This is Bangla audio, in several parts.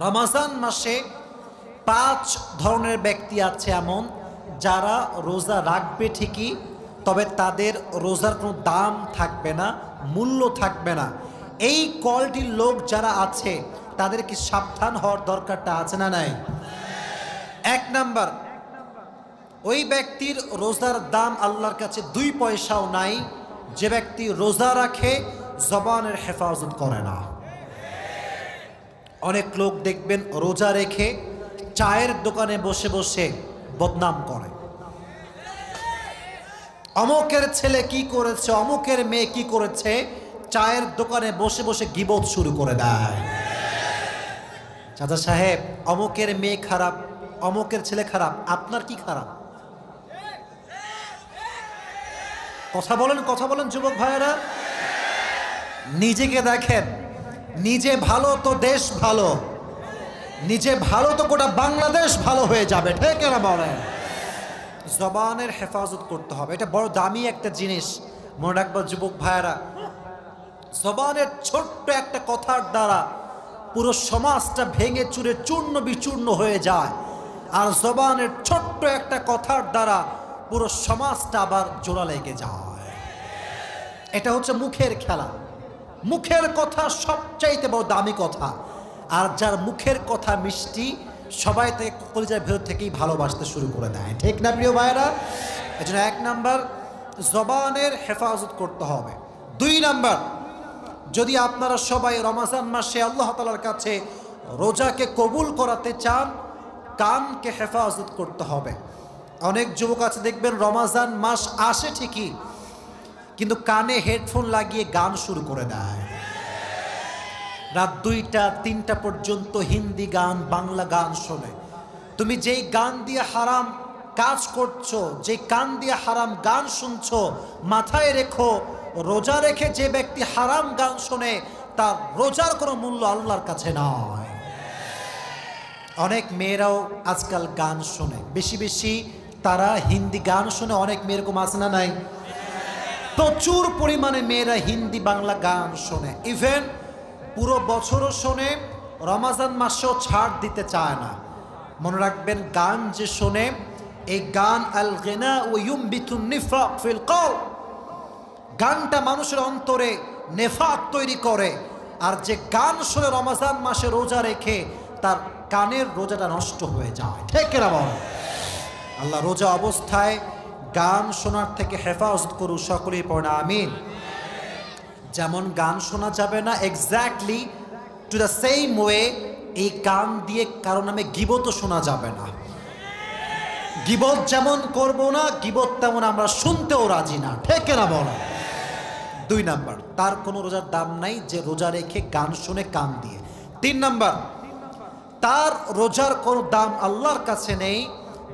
রমাজান মাসে 5 ধরনের ব্যক্তি আছে এমন যারা রোজা রাখবে ঠিকই, তবে তাদের রোজার কোনো দাম থাকবে না, মূল্য থাকবে না। এই কোয়ালিটির লোক যারা আছে তাদেরকে সাবধান হওয়ার দরকারটা আছে না নাই? 1 নাম্বার, ওই ব্যক্তির রোজার দাম আল্লাহর কাছে 2 পয়সাও নাই যে ব্যক্তি রোজা রাখে জবানের হেফাজত করে না। অনেক লোক দেখবেন রোজা রেখে চায়ের দোকানে বসে বসে বদনাম করে, অমুকের ছেলে কি করেছে, অমুকের মেয়ে কি করেছে, চায়ের দোকানে বসে বসে গীবত শুরু করে দেয়। চাচা সাহেব, অমুকের মেয়ে খারাপ, অমুকের ছেলে খারাপ, আপনার কি খারাপ? কথা বলেন যুবক ভাইয়েরা। নিজেকে দেখেন, নিজে ভালো তো দেশ ভালো, নিজে ভালো তো গোটা বাংলাদেশ ভালো হয়ে যাবে, ঠিক না বলেন? জবানের হেফাজত করতে হবে, এটা বড় দামি একটা জিনিস। মনে রাখবা যুবক ভাইয়েরা, জবানের ছোট্ট একটা কথার দ্বারা পুরো সমাজটা ভেঙে চুরে চূর্ণ বিচূর্ণ হয়ে যায়, আর জবানের ছোট্ট একটা কথার দ্বারা পুরো সমাজটা আবার জোড়া লেগে যায়। এটা হচ্ছে মুখের খেলা। মুখের কথা সবচাইতে বড় দামি কথা, আর যার মুখের কথা মিষ্টি সবাই তাকে কলিজার ভেতর থেকেই ভালোবাসতে শুরু করে দেয়, ঠিক না প্রিয় ভাইয়েরা? এজন্য 1 নাম্বার, জবানের হেফাজত করতে হবে। 2 নাম্বার, যদি আপনারা সবাই রমজান মাসে আল্লাহ তাআলার কাছে রোজাকে কবুল করাতে চান, কানকে হেফাজত করতে হবে। অনেক যুবক আছে দেখবেন রমজান মাস আসে ঠিকই, কিন্তু কানে হেডফোন লাগিয়ে গান শুরু করে দেয়। রাত 2টা 3টা পর্যন্ত হিন্দি গান, বাংলা গান শোনে। তুমি যেই গান দিয়ে হারাম কাজ করছো, যে কান দিয়ে হারাম গান শুনছো, মাথায় রেখো রোজা রেখে যে ব্যক্তি হারাম গান শোনে তার রোজার কোনো মূল্য আল্লাহর কাছে নয়। অনেক মেয়েরাও আজকাল গান শোনে, বেশি বেশি তারা হিন্দি গান শোনে। অনেক মেয়ে এরকম আছে না নাই? প্রচুর পরিমাণে মেয়েরা হিন্দি বাংলা গান শোনে, ইভেন পুরো বছরও শোনে, রমজান মাসেও ছাড় দিতে চায় না। মনে রাখবেন, গান যে শোনে, এই গান আল গিনা ওয়া ইউমবিতুন নিফাক ফিল কলব, গানটা মানুষের অন্তরে নেফাক তৈরি করে। আর যে গান শোনে রমজান মাসে রোজা রেখে, তার কানের রোজাটা নষ্ট হয়ে যায়, ঠিক না বল? আল্লাহ রোজা অবস্থায় গান শোনার থেকে হেফাজত করুন, সকলেই পড়ে আমিন। যেমন গান শোনা যাবে না, exactly to the same way এই গান দিয়ে কারো নামে গীবতও শোনা যাবে না। গীবত যেমন করব না, গীবত তেমন আমরা শুনতেও রাজি না, ঠিক না বল? 2 নাম্বার, তার কোনো রোজার দাম নাই যে রোজা রেখে গান শুনে কান দিয়ে। 3 নাম্বার, তার রোজার কোনো দাম আল্লাহর কাছে নেই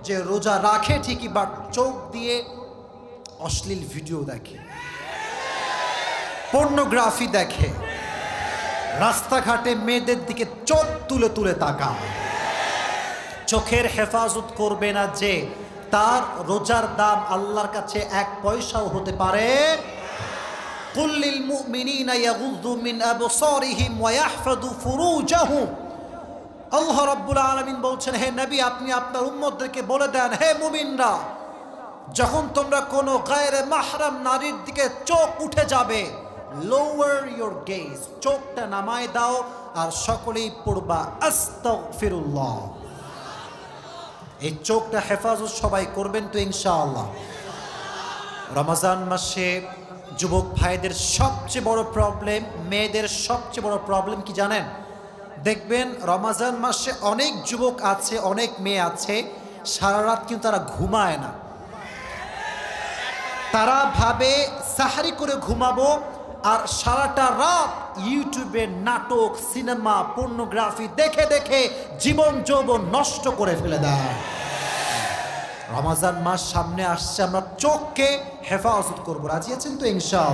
যে রোজা রাখে ঠিকই বাট চোখ দিয়ে অশ্লীল ভিডিও দেখে, পর্নোগ্রাফি দেখে, রাস্তাঘাটে মেয়েদের দিকে চোখ তুলে তুলে তাকায়। চোখের হেফাজত করবে না যে, তার রোজার দাম আল্লাহর কাছে 1 পয়সাও হতে পারে। কুল্লিল মুমিনিনা ইয়াগুযু মিন আবসারিহিম ওয়া ইয়াহফাযু ফুরুজাহুম। আল্লাহ রাব্বুল আলামিন বলছেন, হে নবী, আপনি আপনার উম্মতদেরকে বলে দেন, হে মুমিনরা, যখন তোমরা কোনো গায়রে মাহরাম নারীর দিকে চোখ উঠে যাবে, লোয়ার ইউর গেজ, চোখটা নামায় দাও, আর সকলেই পড়বা আস্তাগফিরুল্লাহ। এই চোখটা হেফাজত সবাই করবেন তো ইনশাআল্লাহ? রমজান মাসে যুবক ভাইদের সবচেয়ে বড় প্রবলেম, মেয়েদের সবচেয়ে বড় প্রবলেম কি জানেন? দেখবেন রমজান মাসে অনেক যুবক আছে, অনেক মেয়ে আছে, সারা রাত কিন্তু তারা ঘুমায় না। তারা ভাবে সাহারি করে ঘুমাবো, আর সারাটা রাত ইউটিউবে নাটক, সিনেমা, পর্নোগ্রাফি দেখে দেখে জীবন যৌবন নষ্ট করে ফেলে দেয়। রমজান মাস সামনে আসছে, আমরা চোখকে হেফাজত করবো, রাজি আছেন তো ইনশাআল্লাহ?